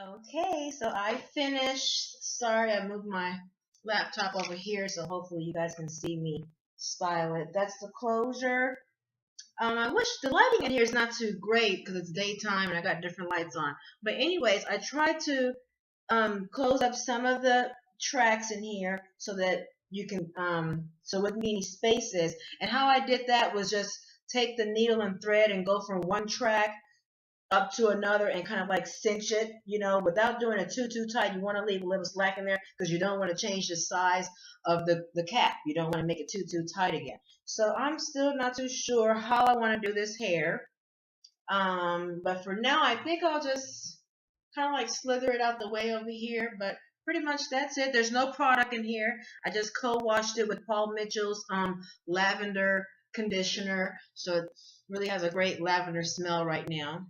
Okay, so I finished. Sorry, I moved my laptop over here, so hopefully you guys can see me style it. That's the closure. I wish the lighting in here is not too great because it's daytime and I got different lights on. But anyways, I tried to close up some of the tracks in here so that you can so it wouldn't be any spaces. And how I did that was just take the needle and thread and go from one track up to another and kind of like cinch it, without doing it too tight. You want to leave a little slack in there because you don't want to change the size of the cap. You don't want to make it too tight again. So I'm still not too sure how I want to do this hair. But for now, I think I'll just kind of like slither it out the way over here. But pretty much that's it. There's no product in here. I just co-washed it with Paul Mitchell's lavender conditioner. So it really has a great lavender smell right now.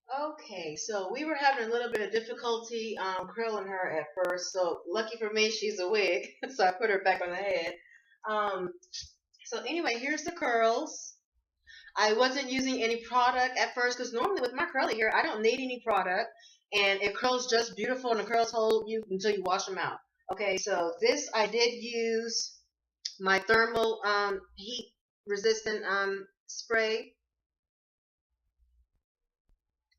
Okay, so we were having a little bit of difficulty curling her at first. So lucky for me, she's a wig, so I put her back on the head. Um, so anyway, here's the curls. I wasn't using any product at first because normally with my curly hair, I don't need any product, and it curls just beautiful, and the curls hold you until you wash them out. Okay, so this I did use my thermal heat resistant spray.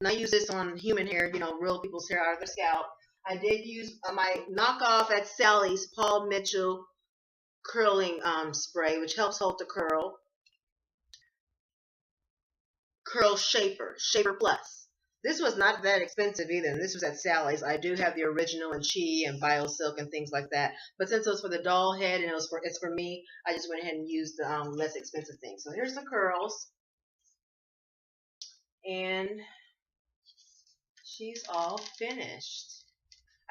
And I use this on human hair, real people's hair out of their scalp. I did use my knockoff at Sally's Paul Mitchell curling spray, which helps hold the curl shaper plus. This was not that expensive either, and this was at Sally's. I do have the original and Chi and BioSilk and things like that, but since it was for the doll head and it's for me, I just went ahead and used the less expensive thing. So here's the curls, and she's all finished.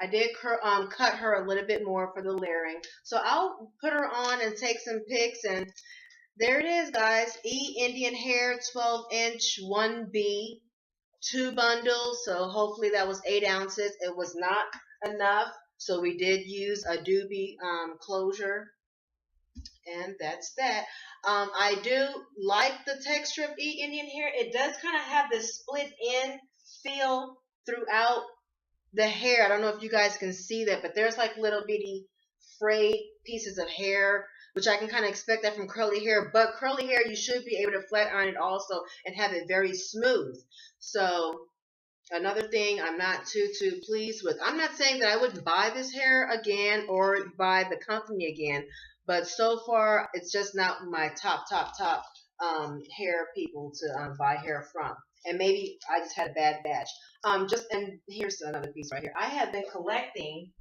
I did cut her a little bit more for the layering. So I'll put her on and take some pics, and there it is, guys. Indian hair, 12-inch, 1B, 2 bundles. So hopefully that was 8 ounces. It was not enough, so we did use a doobie closure, and that's that. I do like the texture of Indian hair. It does kind of have this split end feel throughout the hair. I don't know if you guys can see that, but there's like little bitty frayed pieces of hair, which I can kind of expect that from curly hair. But curly hair, you should be able to flat iron it also and have it very smooth. So another thing I'm not too pleased with. I'm not saying that I wouldn't buy this hair again or buy the company again, but so far it's just not my top hair people to buy hair from. And maybe I just had a bad batch. And here's another piece right here. I have been collecting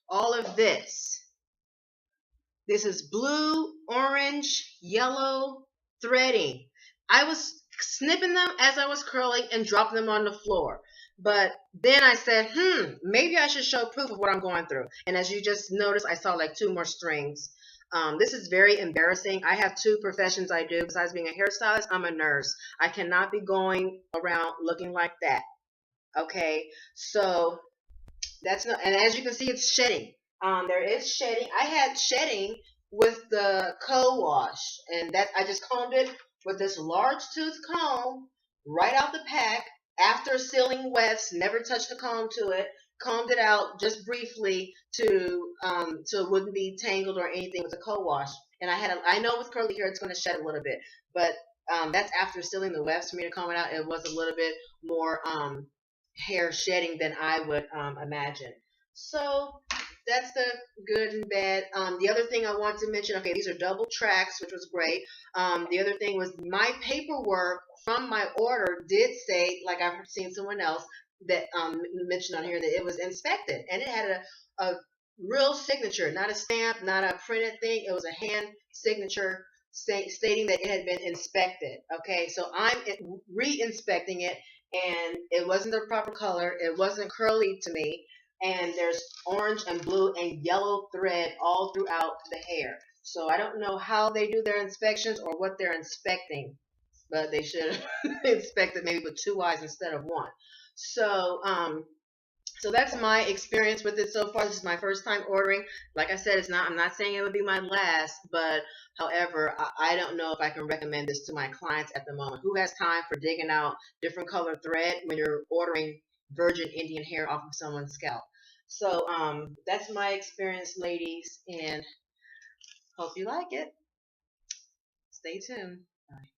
all of this. This is blue, orange, yellow threading. I was snipping them as I was curling and dropping them on the floor. But then I said, maybe I should show proof of what I'm going through. And as you just noticed, I saw like 2 more strings. This is very embarrassing. I have 2 professions I do. Besides being a hairstylist, I'm a nurse. I cannot be going around looking like that. Okay, so that's not, and as you can see, it's shedding. There is shedding. I had shedding with the co-wash, and that I just combed it with this large tooth comb right out the pack after sealing wefts. Never touched the comb to it. Combed it out just briefly so it wouldn't be tangled or anything with the co-wash. And I know with curly hair it's going to shed a little bit, but that's after sealing the wefts for me to comb it out. It was a little bit more hair shedding than I would imagine. So that's the good and bad. The other thing I want to mention, okay, these are double tracks, which was great. The other thing was my paperwork from my order did say, like I've seen someone else that mentioned on here, that it was inspected, and it had a real signature, not a stamp, not a printed thing. It was a hand signature stating that it had been inspected. Okay, so I'm re-inspecting it, and it wasn't the proper color. It wasn't curly to me, and there's orange and blue and yellow thread all throughout the hair. So I don't know how they do their inspections or what they're inspecting, but they should have inspected maybe with 2 eyes instead of 1. So so that's my experience with it so far. This is my first time ordering. Like I said, I'm not saying it would be my last, but however, I don't know if I can recommend this to my clients at the moment. Who has time for digging out different colored thread when you're ordering virgin Indian hair off of someone's scalp? So that's my experience, ladies, and hope you like it. Stay tuned. Bye.